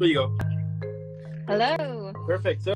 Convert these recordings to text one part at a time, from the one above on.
There you go. Hello. Perfect. So,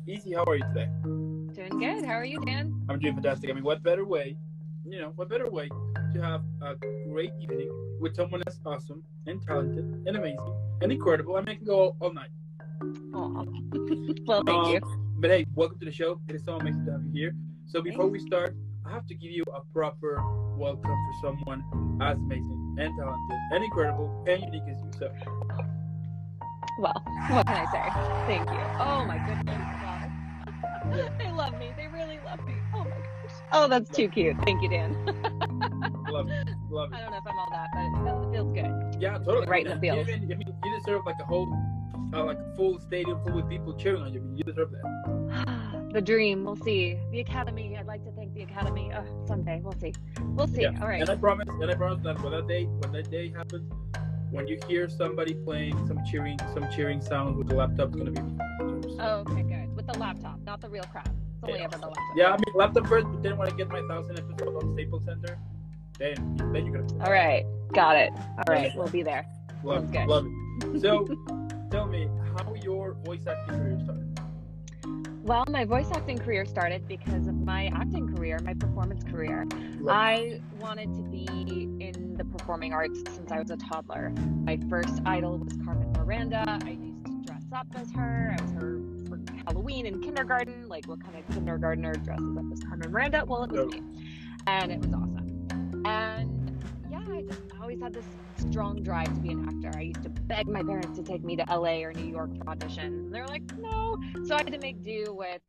Easy, how are you today? Doing good. How are you, Dan? I'm doing fantastic. I mean, what better way to have a great evening with someone that's awesome and talented and amazing and incredible. I mean, I can go all night. Aw. Well, thank you. But hey, welcome to the show. It is so amazing to have you here. So before we start, I have to give you a proper welcome for someone as amazing and talented and incredible and unique as you. So, well, what can I say? Thank you. Oh my goodness. Wow. They love me. They really love me. Oh my gosh. Oh, that's too cute. Thank you, Dan. Love it. Love it. I don't know if I'm all that, but it feels good. Yeah, totally. Right in the field. I mean, you deserve like a whole, like a full stadium full with people cheering on you. I mean, you deserve that. The dream. We'll see. The Academy. I'd like to thank the Academy. Someday. We'll see. We'll see. Yeah. All right. And I promise that when that day happens, when you hear somebody playing some cheering sound with the laptop, it's gonna be me. Oh, okay, good. With the laptop, not the real crowd. It's only ever the laptop. Yeah, I mean laptop first, but then when I get my 1,000 episodes on Staples Center, then you're gonna. All right, got it. All right, we'll be there. Love it. So, tell me how your voice acting career started. Well, my voice acting career started because of my acting career, my performance career. I wanted to be in the performing arts since I was a toddler. My first idol was Carmen Miranda. I used to dress up as her. I was her for Halloween in kindergarten. Like, what kind of kindergartner dresses up as Carmen Miranda? Well, it was me. And it was awesome. And yeah, I just always had this strong drive to be an actor. I used to beg my parents to take me to LA or New York for auditions, and they're like, no. So I had to make do with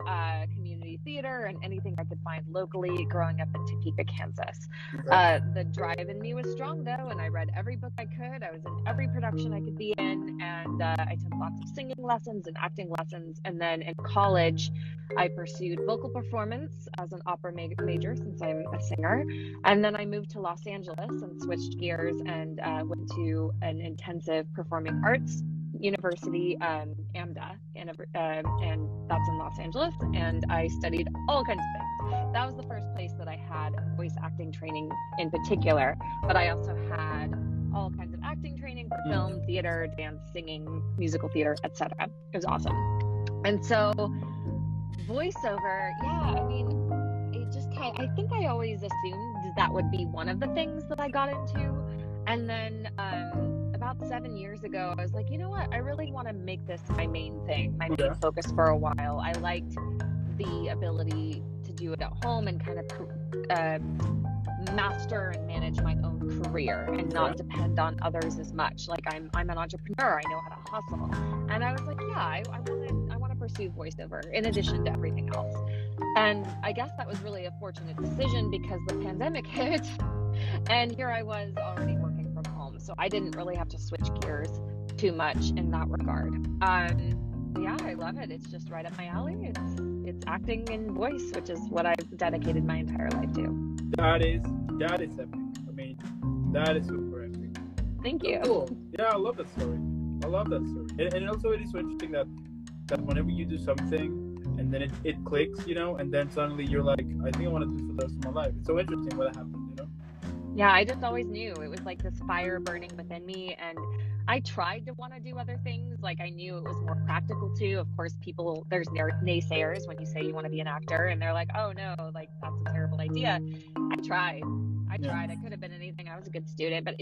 community theater and anything I could find locally growing up in Topeka, Kansas. The drive in me was strong though, and I read every book I could. I was in every production I could be in, and I took lots of singing lessons and acting lessons. And then in college, I pursued vocal performance as an opera major since I'm a singer. And then I moved to Los Angeles and switched gears and went to an intensive performing arts university, AMDA, and that's in Los Angeles. And I studied all kinds of things. That was the first place that I had voice acting training in particular, but I also had all kinds of acting training for film, theater, dance, singing, musical theater, etc. It was awesome. And so voiceover, yeah, I mean, it just I think I always assumed that would be one of the things that I got into. And then about 7 years ago, I was like, you know what? I really want to make this my main thing, my main focus for a while. I liked the ability to do it at home and kind of master and manage my own career and not depend on others as much. Like I'm an entrepreneur. I know how to hustle. And I was like, yeah, I want to pursue voiceover in addition to everything else. And I guess that was really a fortunate decision because the pandemic hit and here I was already working from home. So I didn't really have to switch gears too much in that regard. Yeah, I love it. It's just right up my alley. It's acting and voice, which is what I've dedicated my entire life to. That is epic. I mean, that is super epic. Thank you. Cool. Yeah, I love that story. And also it is so interesting that whenever you do something and then it clicks, and then suddenly you're like, I think I want to do this for the rest of my life. It's so interesting what happens, Yeah, I just always knew it was like this fire burning within me, and I tried to want to do other things. Like I knew it was more practical too. Of course, there's naysayers when you say you want to be an actor, and they're like, "Oh no, like that's a terrible idea." I tried. I could have been anything. I was a good student, but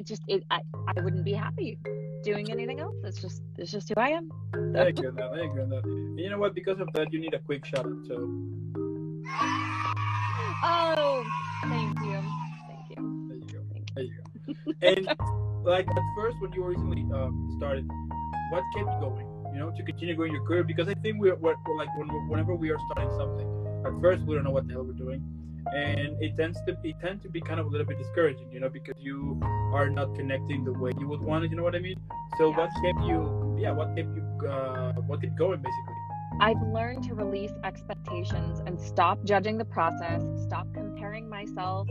I wouldn't be happy doing anything else. It's just who I am. So. I agree on that. And you know what? Because of that, you need a quick shout out. So. Oh, thank you. There you go. And like at first, when you originally started, what kept you going? To continue growing your career, because I think we're like whenever we are starting something, at first we don't know what the hell we're doing, and it tends to be kind of a little bit discouraging, because you are not connecting the way you would want it. You know what I mean? So what kept you going basically? I've learned to release expectations and stop judging the process, stop comparing myself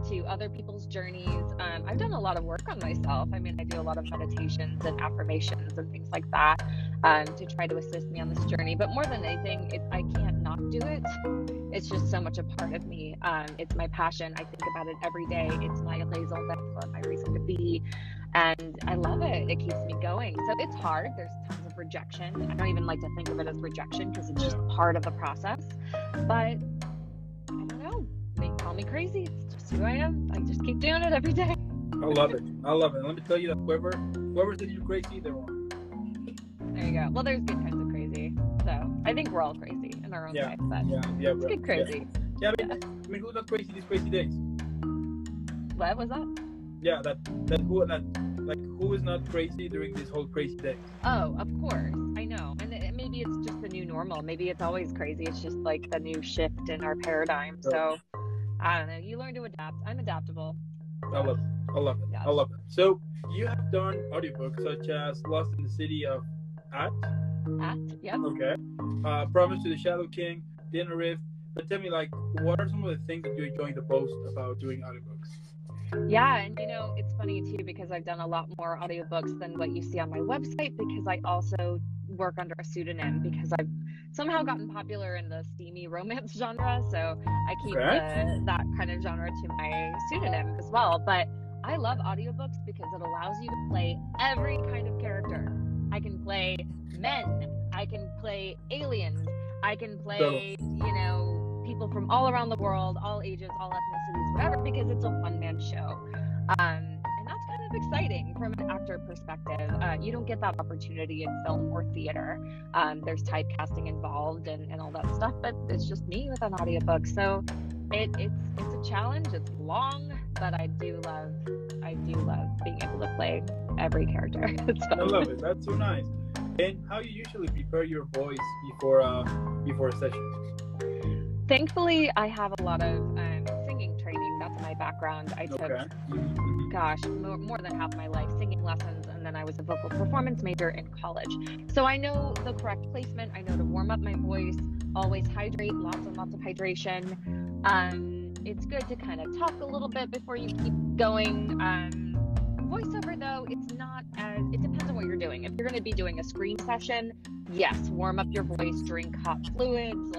to other people's journeys. I've done a lot of work on myself. I mean, I do a lot of meditations and affirmations and things like that to try to assist me on this journey. But more than anything, I can't not do it. It's just so much a part of me. It's my passion. I think about it every day. It's my raison d'être, my reason to be. And I love it. It keeps me going. So it's hard. There's tons of rejection. I don't even like to think of it as rejection because it's just part of the process. But I don't know. They call me crazy. It's just who I am. I just keep doing it every day. I love it. I love it. Let me tell you that whoever said you're crazy, they're wrong. There you go. Well, there's good kinds of crazy. So I think we're all crazy in our own way. But let's get crazy. Yeah, I mean, who's not crazy these crazy days? What was that? Yeah, who is not crazy during this whole crazy day? Oh, of course. I know. And maybe it's just the new normal. Maybe it's always crazy. It's just like the new shift in our paradigm. So I don't know. You learn to adapt. I'm adaptable. I love it. I love it. Yes. I love it. So you have done audiobooks such as Lost in the City of Yep. Okay. Promise to the Shadow King, Dinner Rift. But tell me, like, what are some of the things that you're enjoying the most about doing audiobooks? Yeah, and it's funny too because I've done a lot more audiobooks than what you see on my website because I also work under a pseudonym because I've somehow gotten popular in the steamy romance genre, so I keep that kind of genre to my pseudonym as well. But I love audiobooks because it allows you to play every kind of character. I can play men, I can play aliens, I can play, people from all around the world, all ages, all ethnicities, whatever, because it's a one-man show. And that's kind of exciting from an actor perspective. You don't get that opportunity in film or theater. There's typecasting involved and all that stuff, but it's just me with an audiobook. So it's a challenge. It's long, but I do love being able to play every character. I love it. That's so nice. And how you usually prepare your voice before a session? Thankfully, I have a lot of singing training. That's my background. I took, more than half my life singing lessons, and then I was a vocal performance major in college. So I know the correct placement. I know to warm up my voice, always hydrate, lots and lots of hydration. It's good to kind of talk a little bit before you keep going. Voiceover, though, it depends on what you're doing. If you're going to be doing a screen session, yes, warm up your voice, drink hot fluids,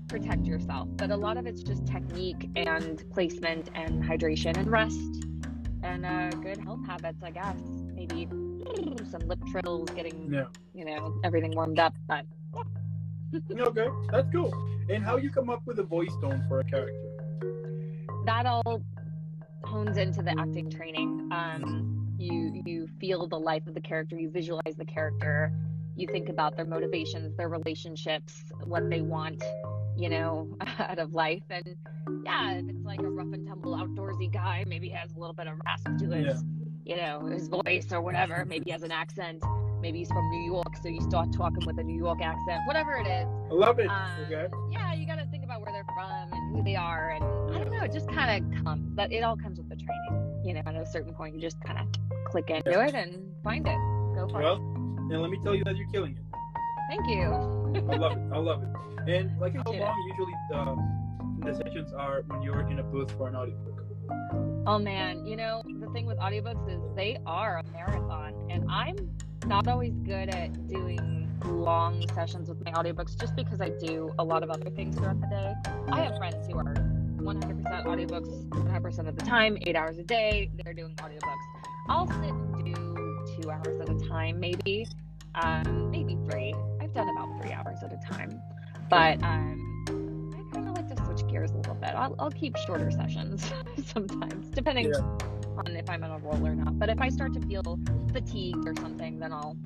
protect yourself. But a lot of it's just technique and placement and hydration and rest and good health habits, I guess. Maybe some lip trills, getting, everything warmed up. But Okay, that's cool. And how you come up with a voice tone for a character? That all hones into the acting training. You feel the life of the character, you visualize the character, you think about their motivations, their relationships, what they want, out of life. And if it's like a rough and tumble outdoorsy guy, maybe he has a little bit of rasp to his, his voice or whatever. Maybe he has an accent. Maybe he's from New York, so you start talking with a New York accent. Whatever it is. I love it. Okay. Yeah, you got to think about where they're from and who they are, and I don't know. It just kind of comes. But it all comes with the training. At a certain point, you just kind of click into it and find it. Go for it. Well, and let me tell you that you're killing it. Thank you. I love it. I love it. And how long usually the sessions are when you're in a booth for an audiobook? Oh man, the thing with audiobooks is they are a marathon, and I'm not always good at doing long sessions with my audiobooks just because I do a lot of other things throughout the day. I have friends who are 100% audiobooks 100% of the time, 8 hours a day, they're doing audiobooks. I'll sit and do 2 hours at a time, maybe 3. I've done about 3 hours at a time, but I kind of like to switch gears a little bit. I'll keep shorter sessions sometimes, depending on if I'm on a roll or not. But if I start to feel fatigued or something, then I'll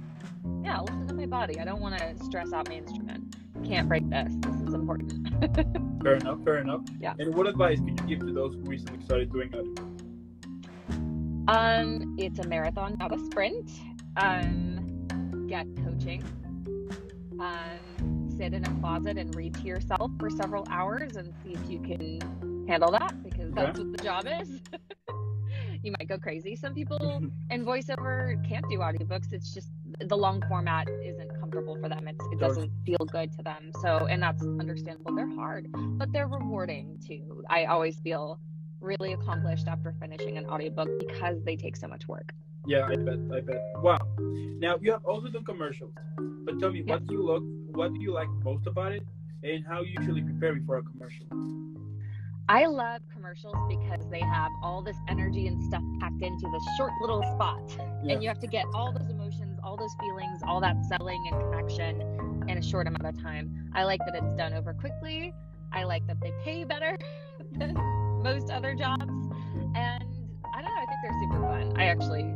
listen to my body. I don't want to stress out my instrument. Can't break this. This is important. Fair enough. Yeah. And what advice could you give to those who recently started doing audiobooks? It's a marathon, not a sprint. Get coaching. Sit in a closet and read to yourself for several hours and see if you can handle that, because that's what the job is. You might go crazy. Some people in voiceover can't do audiobooks. It's just the long format isn't comfortable for them. It doesn't feel good to them. So, and that's understandable. They're hard, but they're rewarding too. I always feel really accomplished after finishing an audiobook because they take so much work. Yeah, I bet. Wow. Now, you have also done commercials, but tell me, what do you like most about it, and how you usually prepare before a commercial? I love commercials because they have all this energy and stuff packed into this short little spot, and you have to get all those emotions, all those feelings, all that selling and connection in a short amount of time. I like that it's done over quickly. I like that they pay better than most other jobs. And I don't know, I think they're super fun.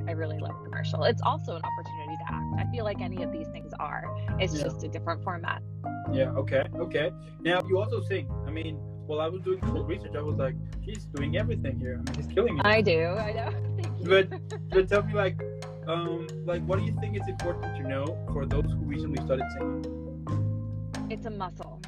I really love commercial. It's also an opportunity to act. I feel like any of these things are. It's just a different format. Yeah, okay. Now, you also sing. I mean, while I was doing the research, I was like, she's doing everything here. I mean, she's killing it. I know. Thank you. But tell me, like, what do you think is important to know for those who recently started singing? It's a muscle.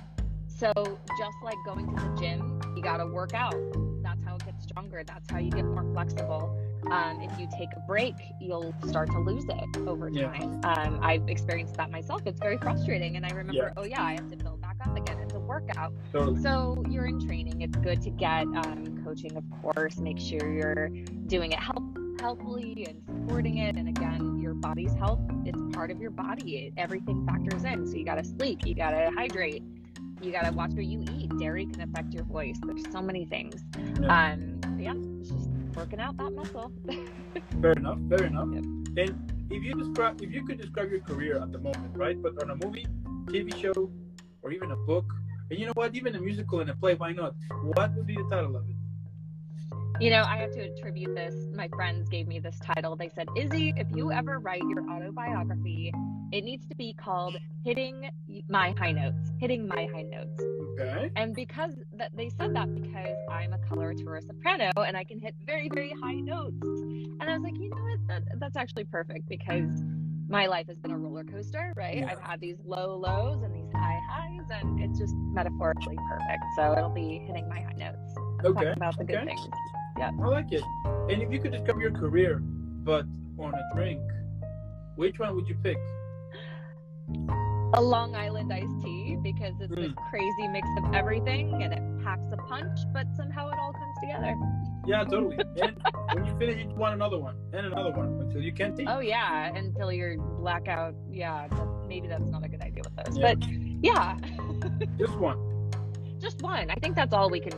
So just like going to the gym, you got to work out. That's how it gets stronger. That's how you get more flexible. If you take a break, you'll start to lose it over time. I've experienced that myself. It's very frustrating. And I remember, I have to build back up again. It's a workout. Totally. So you're in training. It's good to get coaching, of course. Make sure you're doing it healthily and supporting it. And again, your body's health, it's part of your body. Everything factors in. So you got to sleep. You got to hydrate. You got to watch what you eat. Dairy can affect your voice. There's so many things. It's just working out that muscle. Fair enough. Yep. And if you could describe your career at the moment, right? But on a movie, TV show, or even a book, and you know what? Even a musical and a play, why not? What would be the title of it? You know, I have to attribute this. My friends gave me this title. They said, Izzy, if you ever write your autobiography, it needs to be called Hitting My High Notes. Hitting My High Notes. Okay. And they said that because I'm a coloratura soprano and I can hit very, very high notes. And I was like, you know what? That's actually perfect because my life has been a roller coaster, right? Yeah. I've had these low lows and these high highs, and it's just metaphorically perfect. So it'll be hitting my high notes. Okay. Talking about the good things. Yeah. I like it. And if you could describe your career, but on a drink, which one would you pick? A Long Island iced tea, because it's this crazy mix of everything and it packs a punch, but somehow it all comes together. Yeah, totally. And when you finish it, you want another one and another one until you can't eat. Oh yeah, until you're blackout. Yeah, maybe that's not a good idea with those. Yeah. But yeah. Just one. Just one. I think that's all we can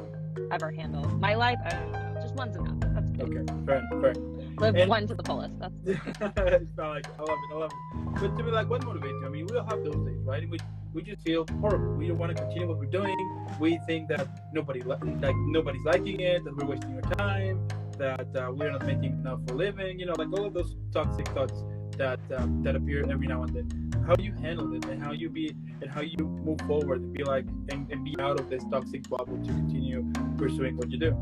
ever handle. My life, I don't know. Just one's enough. That's good. Okay, fair. Live one to the fullest. That's it's not like I love it. But to me, like, what motivates you? I mean, we all have those days, right? In which we just feel horrible. We don't want to continue what we're doing. We think that nobody's liking it, that we're wasting our time, that we're not making enough for a living. You know, like all of those toxic thoughts that appear every now and then. How do you handle it, and how you move forward and be like and be out of this toxic bubble to continue pursuing what you do?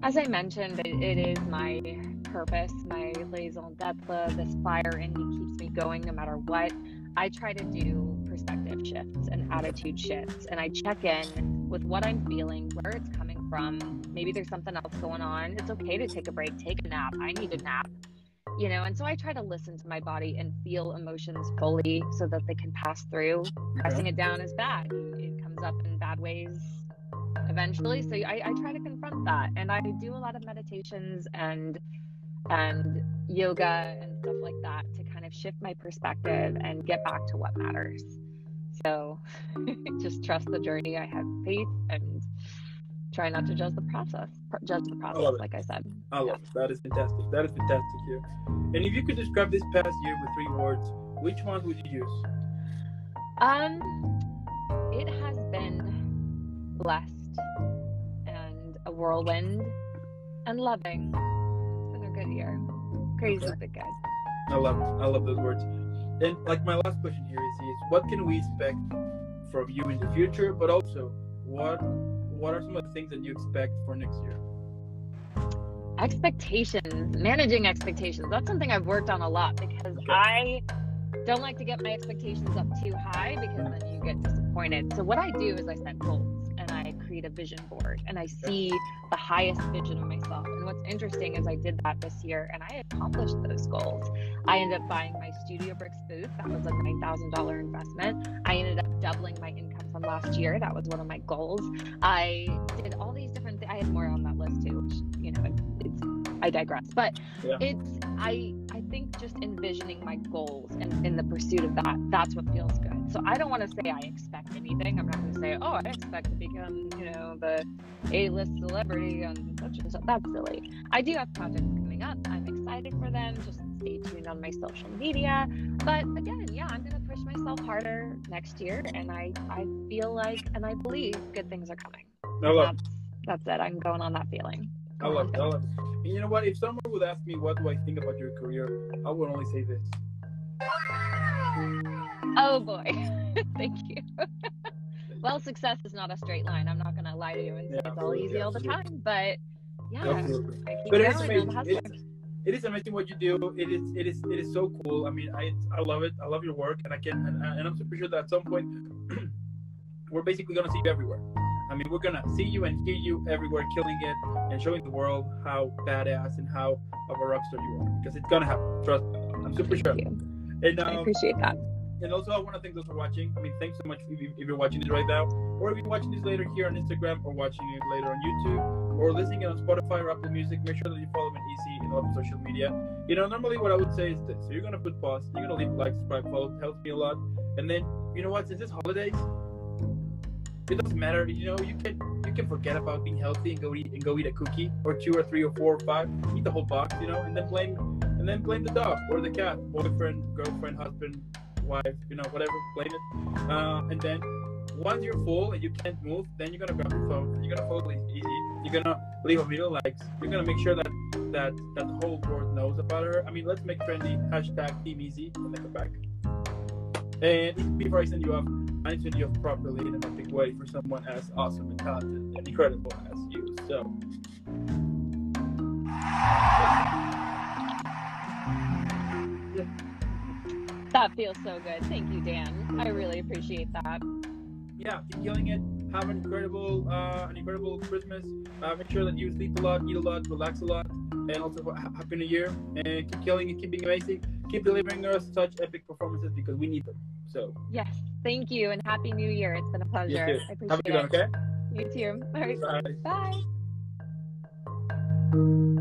As I mentioned, it is my purpose, my raison d'etre. This fire in me keeps me going no matter what. I try to do perspective shifts and attitude shifts, and I check in with what I'm feeling, where it's coming from. Maybe there's something else going on. It's okay to take a break, take a nap. I need a nap, you know, and so I try to listen to my body and feel emotions fully so that they can pass through. Pressing it down is bad. It comes up in bad ways eventually. So I try to confront that, and I do a lot of meditations and yoga and stuff like that to kind of shift my perspective and get back to what matters. So just trust the journey. I have faith and try not to judge the process, like I said. I love it. That is fantastic here. And if you could describe this past year with 3 words, which ones would you use? It has been blessed and a whirlwind and loving. It's been a good year. Crazy but good. I love those words. And like my last question here is what can we expect from you in the future, but also what are some of the things that you expect for next year? Expectations, managing expectations. That's something I've worked on a lot because I don't like to get my expectations up too high because then you get disappointed. So what I do is I set goals and I create a vision board and I see the highest vision of myself. And what's interesting is I did that this year and I accomplished those goals. I ended up buying my Studio Bricks booth. That was a $9,000 investment. I ended up doubling my income from last year. That was one of my goals. I did all these different things. I had more on that list too, which, you know, I digress. But I think just envisioning my goals and in the pursuit of that, that's what feels good. So I don't want to say I expect anything. I'm not going to say, I expect to become, you know, the A-list celebrity and such and such. That's silly. I do have projects coming up. I'm excited for them. Just stay tuned on my social media. But again, yeah, I'm going to push myself harder next year. And I feel like, and I believe good things are coming. That's it. I'm going on that feeling. I love it. And you know what? If someone would ask me, what do I think about your career? I would only say this. Oh, boy. Thank you. Well, success is not a straight line. I'm not going to lie to you and say it's all easy all the time. But, yeah, absolutely. I keep But going. it's amazing. It is amazing what you do. It is so cool. I mean, I love it. I love your work. And I'm super sure that at some point, we're basically going to see you everywhere. I mean, we're going to see you and hear you everywhere, killing it and showing the world how badass and how of a rock star you are. Because it's going to happen. Trust me. I'm super sure. Thank you. And, I appreciate that. And also, I want to thank those for watching. I mean, thanks so much if you're watching this right now, or if you're watching this later here on Instagram, or watching it later on YouTube, or listening it on Spotify or Apple Music. Make sure that you follow me on Easy and all of social media. You know, normally what I would say is this. So you're going to put pause, you're going to leave a like, subscribe, follow. It helps me a lot. And then, you know what? Since it's holidays, it doesn't matter. You know, you can forget about being healthy and go eat a cookie or 2 or 3 or 4 or 5. Eat the whole box, you know, and then blame the dog or the cat, boyfriend, girlfriend, husband, wife, you know, whatever, blame it. And then once you're full and you can't move, then you're gonna grab your phone and you're gonna follow Easy. You're gonna leave a video likes. You're gonna make sure that the whole world knows about her. I mean, let's make trendy #Team Easy and then come back. And before I send you off, I need to send you off properly in an epic way for someone as awesome and talented and incredible as you. So. Yeah. That feels so good. Thank you, Dan. I really appreciate that. Yeah, keep killing it. Have an incredible Christmas. Make sure that you sleep a lot, eat a lot, relax a lot, and also happy New Year. And keep killing it, keep being amazing, keep delivering us such epic performances because we need them. So yes, thank you, and happy New Year. It's been a pleasure. You too. I appreciate Have a good one, okay? You too. All right. Bye. Bye.